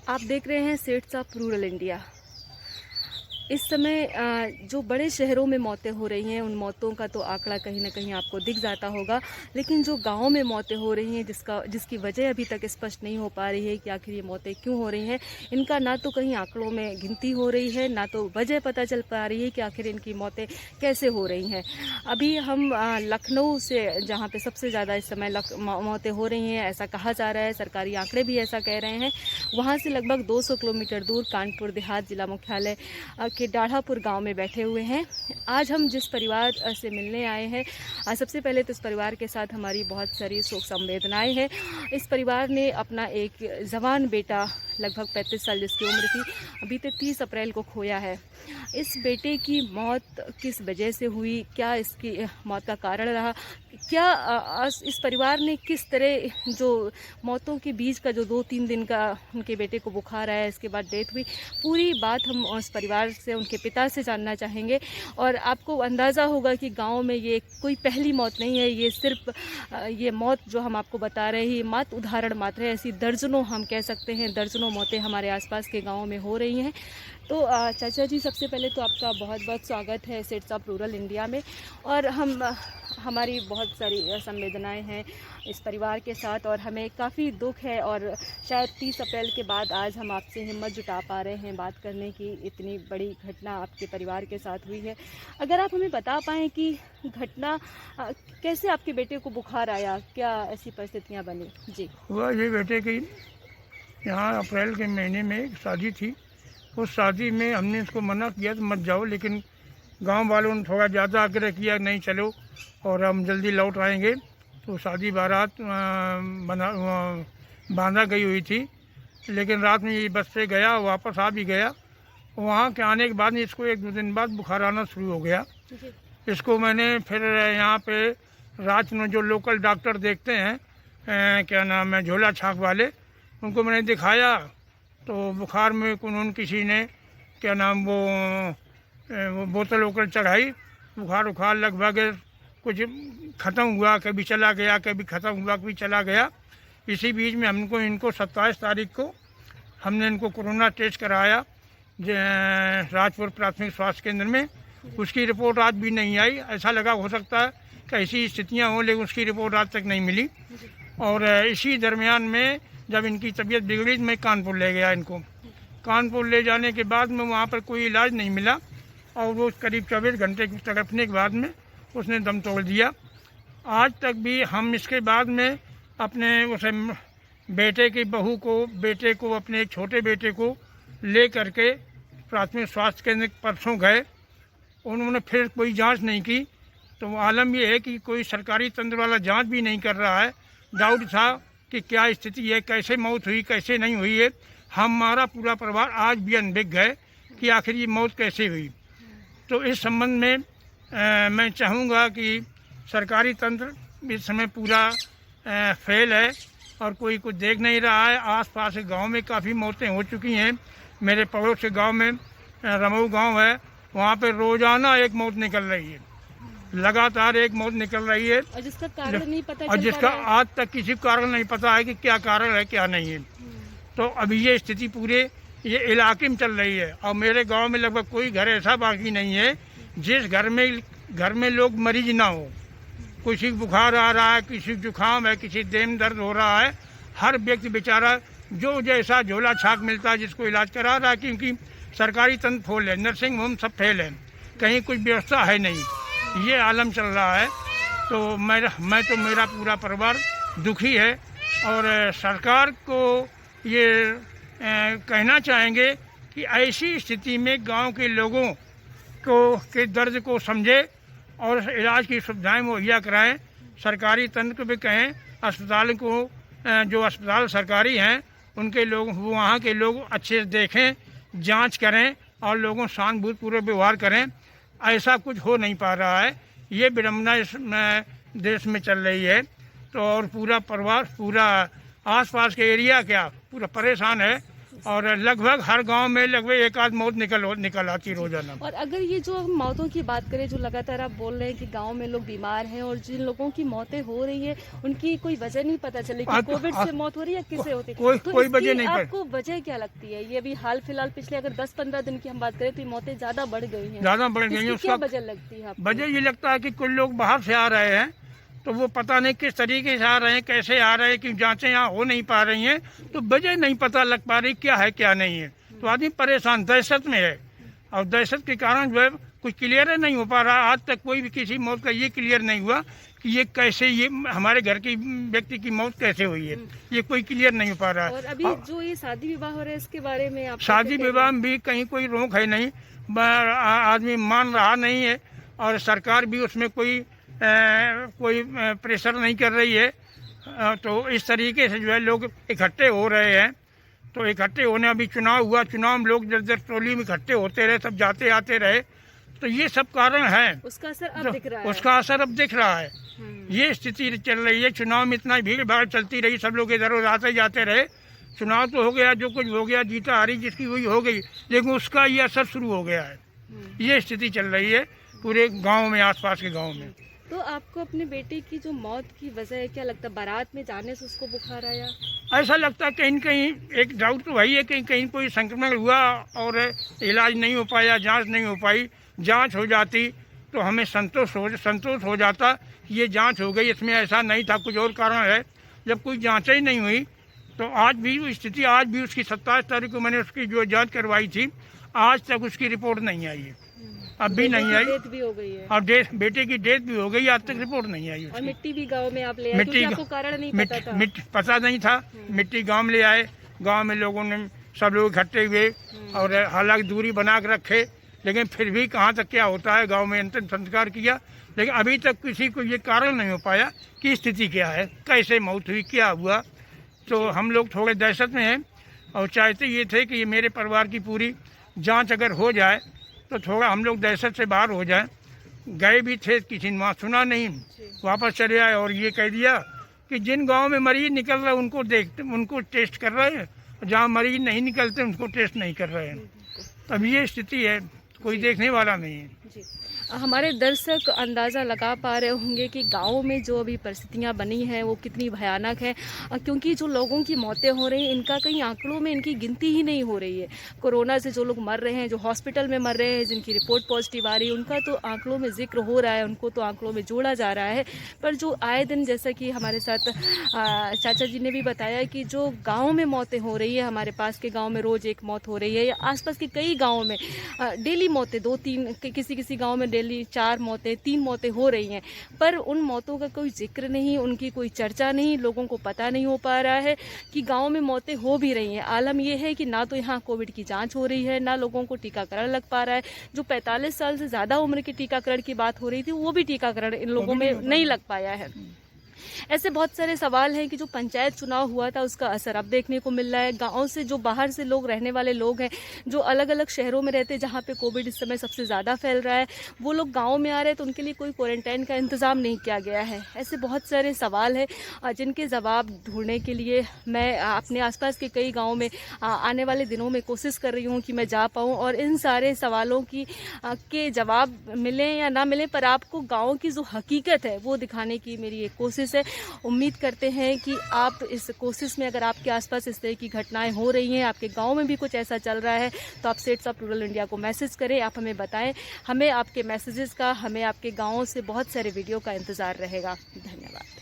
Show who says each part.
Speaker 1: आप देख रहे हैं सेट्स ऑफ रूरल इंडिया। इस समय जो बड़े शहरों में मौतें हो रही हैं, उन मौतों का तो आंकड़ा कहीं ना कहीं आपको दिख जाता होगा, लेकिन जो गाँव में मौतें हो रही हैं, जिसकी वजह अभी तक स्पष्ट नहीं हो पा रही है कि आखिर ये मौतें क्यों हो रही हैं, इनका ना तो कहीं आंकड़ों में गिनती हो रही है, ना तो वजह पता चल पा रही है कि आखिर इनकी मौतें कैसे हो रही हैं। अभी हम लखनऊ से, जहाँ पे सबसे ज़्यादा इस समय मौतें हो रही हैं, ऐसा कहा जा रहा है, सरकारी आंकड़े भी ऐसा कह रहे हैं, वहाँ से लगभग 200 किलोमीटर दूर कानपुर देहात जिला मुख्यालय के डाढ़ापुर गांव में बैठे हुए हैं। आज हम जिस परिवार से मिलने आए हैं, सबसे पहले तो इस परिवार के साथ हमारी बहुत सारी शोक संवेदनाएं हैं। इस परिवार ने अपना एक जवान बेटा, लगभग 35 साल जिसकी उम्र थी, बीते 30 अप्रैल को खोया है। इस बेटे की मौत किस वजह से हुई, क्या इसकी मौत का कारण रहा, क्या इस परिवार ने किस तरह, जो मौतों के बीच का जो 2-3 दिन का उनके बेटे को बुखार आया, इसके बाद डेथ हुई, पूरी बात हम उस परिवार से, उनके पिता से जानना चाहेंगे। और आपको अंदाज़ा होगा कि गांव में ये कोई पहली मौत नहीं है, ये सिर्फ ये मौत जो हम आपको बता रहे हैं मात्र उदाहरण मात्र है। ऐसी दर्जनों, हम कह सकते हैं दर्जनों मौतें हमारे आसपास के गाँवों में हो रही हैं। तो चाचा जी, सबसे पहले तो आपका बहुत बहुत स्वागत है सेट्स ऑफ रूरल इंडिया में। और हमारी बहुत सारी संवेदनाएं हैं इस परिवार के साथ, और हमें काफ़ी दुख है, और शायद 30 अप्रैल के बाद आज हम आपसे हिम्मत जुटा पा रहे हैं बात करने की। इतनी बड़ी घटना आपके परिवार के साथ हुई है। अगर आप हमें बता पाएँ कि घटना कैसे आपके बेटे को बुखार आया, क्या ऐसी परिस्थितियाँ बनी? जी।
Speaker 2: हुआ ये बेटे की, यहाँ अप्रैल के महीने में एक शादी थी। उस शादी में हमने इसको मना किया तो मत जाओ, लेकिन गांव वालों ने थोड़ा ज़्यादा आग्रह किया, नहीं चलो और हम जल्दी लौट आएंगे। तो शादी बारात बांधा गई हुई थी, लेकिन रात में ये बस से गया, वापस आ भी गया। वहाँ के आने के बाद इसको 1-2 दिन बाद बुखार आना शुरू हो गया। इसको मैंने फिर यहाँ पे रात में जो लोकल डॉक्टर देखते हैं, क्या नाम है, झोला छाक वाले, उनको मैंने दिखाया। तो बुखार में उन्होंने किसी ने, क्या नाम, वो बोतल वोतल चढ़ाई। बुखार लगभग कुछ ख़त्म हुआ, कभी चला गया, कभी ख़त्म हुआ, कभी चला गया। इसी बीच में इनको 27 तारीख को हमने इनको कोरोना टेस्ट कराया राजपुर प्राथमिक स्वास्थ्य केंद्र में। उसकी रिपोर्ट आज भी नहीं आई। ऐसा लगा हो सकता है कि ऐसी स्थितियाँ हों, लेकिन उसकी रिपोर्ट आज तक नहीं मिली। और इसी दरमियान में जब इनकी तबीयत बिगड़ी तो मैं कानपुर ले गया इनको। कानपुर ले जाने के बाद में वहाँ पर कोई इलाज नहीं मिला, और वो करीब 24 घंटे तड़पने के बाद में उसने दम तोड़ दिया। आज तक भी हम इसके बाद में अपने उसे बेटे की बहू को, बेटे को, अपने एक छोटे बेटे को ले करके प्राथमिक स्वास्थ्य केंद्र परसों गए। उन्होंने फिर कोई जांच नहीं की। तो आलम ये है कि कोई सरकारी तंत्र वाला जांच भी नहीं कर रहा है। डाउट था कि क्या स्थिति है, कैसे मौत हुई, कैसे नहीं हुई है। हमारा पूरा परिवार आज भी अनभिज्ञ है कि आखिर ये मौत कैसे हुई। तो इस संबंध में मैं चाहूँगा कि सरकारी तंत्र इस समय पूरा फेल है और कोई कुछ देख नहीं रहा है। आसपास के गांव में काफ़ी मौतें हो चुकी हैं। मेरे पड़ोस के गांव में रमऊ गांव है, वहाँ पे रोज़ाना एक मौत निकल रही है, लगातार एक मौत निकल रही है,
Speaker 1: और जिसका कारण नहीं पता,
Speaker 2: और जिसका आज तक किसी कारण नहीं पता है कि क्या कारण है, क्या नहीं है। तो अभी ये स्थिति पूरे ये इलाके में चल रही है। और मेरे गांव में लगभग कोई घर ऐसा बाकी नहीं है जिस घर में लोग मरीज ना हो। किसी को बुखार आ रहा है, किसी को जुकाम है, किसी देह में दर्द हो रहा है। हर व्यक्ति बेचारा जो जैसा झोला छाक मिलता है जिसको इलाज करा रहा है, क्योंकि सरकारी तंत्र फेल है, नर्सिंग होम सब फेल है, कहीं कुछ व्यवस्था है नहीं। ये आलम चल रहा है। तो मेरा पूरा परिवार दुखी है। और सरकार को ये कहना चाहेंगे कि ऐसी स्थिति में गांव के लोगों के दर्द को समझे और इलाज की सुविधाएं मुहैया कराएं। सरकारी तंत्र को भी कहें, अस्पताल को, जो अस्पताल सरकारी हैं उनके लोग, वहाँ के लोग अच्छे से देखें, जांच करें और लोगों सहानुभूतिपूर्वक व्यवहार करें। ऐसा कुछ हो नहीं पा रहा है। ये विडम्बना इस देश में चल रही है। तो और पूरा परिवार, पूरा आसपास के एरिया क्या पूरा परेशान है। और लगभग हर गांव में लगभग एक आध मौत निकल आती रोजाना।
Speaker 1: और अगर ये जो मौतों की बात करें, जो लगातार आप बोल रहे हैं कि गांव में लोग बीमार हैं और जिन लोगों की मौतें हो रही है उनकी कोई वजह नहीं पता चली कि कोविड से मौत हो रही है या किससे होती है, तो
Speaker 2: कोई वजह नहीं।
Speaker 1: आपको वजह क्या लगती है? ये अभी हाल फिलहाल पिछले अगर 10-15 दिन की हम बात करें तो ये मौतें ज्यादा बढ़ गई हैं, क्या वजह लगती है?
Speaker 2: वजह ये लगता है कि कुछ लोग बाहर से आ रहे हैं तो वो पता नहीं किस तरीके से आ रहे हैं, कैसे आ रहे हैं, कि जांचें यहाँ हो नहीं पा रही हैं, तो वजह नहीं पता लग पा रही क्या है क्या नहीं है। तो आदमी परेशान दहशत में है, और दहशत के कारण जो है कुछ क्लियर नहीं हो पा रहा। आज तक कोई भी किसी मौत का ये क्लियर नहीं हुआ कि ये कैसे, ये हमारे घर की व्यक्ति की मौत कैसे हुई है, ये कोई क्लियर नहीं हो पा रहा है।
Speaker 1: और अभी जो ये शादी विवाह हो रहा है इसके बारे में आप?
Speaker 2: शादी विवाह में भी कहीं कोई रोक है नहीं, आदमी मान रहा नहीं है, और सरकार भी उसमें कोई प्रेशर नहीं कर रही है। तो इस तरीके से जो है लोग इकट्ठे हो रहे हैं। तो इकट्ठे होने, अभी चुनाव हुआ, चुनाव में लोग जब टोली में इकट्ठे होते रहे, सब जाते आते रहे, तो ये सब कारण है।
Speaker 1: उसका असर अब दिख रहा है।
Speaker 2: उसका असर अब दिख रहा है। ये स्थिति चल रही है। चुनाव में इतना भीड़ भाड़ चलती रही, सब लोग इधर उधर आते जाते रहे। चुनाव तो हो गया, जो कुछ हो गया, जीता हारी जिसकी हुई हो गई, लेकिन उसका ये असर शुरू हो गया है। ये स्थिति चल रही है पूरे गाँव में, आसपास के गाँव में।
Speaker 1: तो आपको अपने बेटे की जो मौत की वजह है, क्या लगता है? बारात में जाने से उसको बुखार आया?
Speaker 2: ऐसा लगता है कहीं कहीं एक डाउट तो वही है, कहीं कहीं कोई संक्रमण हुआ और इलाज नहीं हो पाया, जांच नहीं हो पाई। जांच हो जाती तो हमें संतोष हो जाता, ये जांच हो गई, इसमें ऐसा नहीं था, कुछ और कारण है। जब कोई जांच ही नहीं हुई तो आज भी स्थिति, आज भी उसकी 27 तारीख को मैंने उसकी जो जांच करवाई थी, आज तक उसकी रिपोर्ट नहीं आई है, अब भी नहीं आई।
Speaker 1: डेथ भी हो गई है,
Speaker 2: और बेटे की डेथ भी हो गई, आज तक रिपोर्ट नहीं आई।
Speaker 1: और मिट्टी भी गांव में आप ले आए, क्योंकि आपको कारण नहीं पता था।
Speaker 2: पता नहीं था, मिट्टी गांव में ले आए। गांव में लोगों ने, सब लोग इकट्ठे हुए और हालांकि दूरी बना के रखे, लेकिन फिर भी कहाँ तक क्या होता है, गांव में अंतिम संस्कार किया, लेकिन अभी तक किसी को ये कारण नहीं हो पाया कि स्थिति क्या है, कैसे मौत हुई, क्या हुआ। तो हम लोग थोड़े दहशत में हैं और चाहते ये थे कि ये मेरे परिवार की पूरी जाँच अगर हो जाए तो थोड़ा हम लोग दहशत से बाहर हो जाएं। गए भी थे, किसी ने वहाँ सुना नहीं, वापस चले आए और ये कह दिया कि जिन गांव में मरीज निकल रहे हैं उनको टेस्ट कर रहे हैं, जहाँ मरीज नहीं निकलते उनको टेस्ट नहीं कर रहे हैं। अब ये स्थिति है, कोई देखने वाला नहीं है।
Speaker 1: हमारे दर्शक अंदाज़ा लगा पा रहे होंगे कि गाँव में जो अभी परिस्थितियाँ बनी हैं वो कितनी भयानक है, क्योंकि जो लोगों की मौतें हो रही हैं इनका कहीं आंकड़ों में इनकी गिनती ही नहीं हो रही है। कोरोना से जो लोग मर रहे हैं, जो हॉस्पिटल में मर रहे हैं, जिनकी रिपोर्ट पॉजिटिव आ रही है, उनका तो आंकड़ों में जिक्र हो रहा है, उनको तो आंकड़ों में जोड़ा जा रहा है। पर जो आए दिन, जैसा कि हमारे साथ चाचा जी ने भी बताया कि जो गाँव में मौतें हो रही है, हमारे पास के गाँव में रोज़ एक मौत हो रही है, या आसपास के कई गाँव में डेली मौतें 2-3, किसी गाँव में डेली 4 मौतें, 3 मौतें हो रही हैं, पर उन मौतों का कोई जिक्र नहीं, उनकी कोई चर्चा नहीं, लोगों को पता नहीं हो पा रहा है कि गांव में मौतें हो भी रही हैं। आलम यह है कि ना तो यहाँ कोविड की जांच हो रही है, ना लोगों को टीकाकरण लग पा रहा है। जो 45 साल से ज़्यादा उम्र के टीकाकरण की बात हो रही थी, वो भी टीकाकरण इन लोगों में नहीं लग पाया है। ऐसे बहुत सारे सवाल हैं कि जो पंचायत चुनाव हुआ था उसका असर अब देखने को मिल रहा है। गाँव से जो बाहर से लोग, रहने वाले लोग हैं, जो अलग अलग शहरों में रहते हैं जहाँ पे कोविड इस समय सबसे ज़्यादा फैल रहा है, वो लोग गाँव में आ रहे हैं तो उनके लिए कोई क्वारंटाइन का इंतज़ाम नहीं किया गया है। ऐसे बहुत सारे सवाल हैं जिनके जवाब ढूंढने के लिए मैं अपने आसपास के कई गाँव में आने वाले दिनों में कोशिश कर रही हूँ कि मैं जा पाऊँ और इन सारे सवालों के जवाब मिलें या ना मिलें, पर आपको गाँव की जो हकीकत है वो दिखाने की मेरी एक कोशिश है। उम्मीद करते हैं कि आप इस कोशिश में, अगर आपके आसपास इस तरह की घटनाएं हो रही हैं, आपके गांव में भी कुछ ऐसा चल रहा है, तो आप स्टेट्स ऑफ रूरल इंडिया को मैसेज करें, आप हमें बताएं। हमें आपके मैसेजेस का, हमें आपके गाँवों से बहुत सारे वीडियो का इंतज़ार रहेगा। धन्यवाद।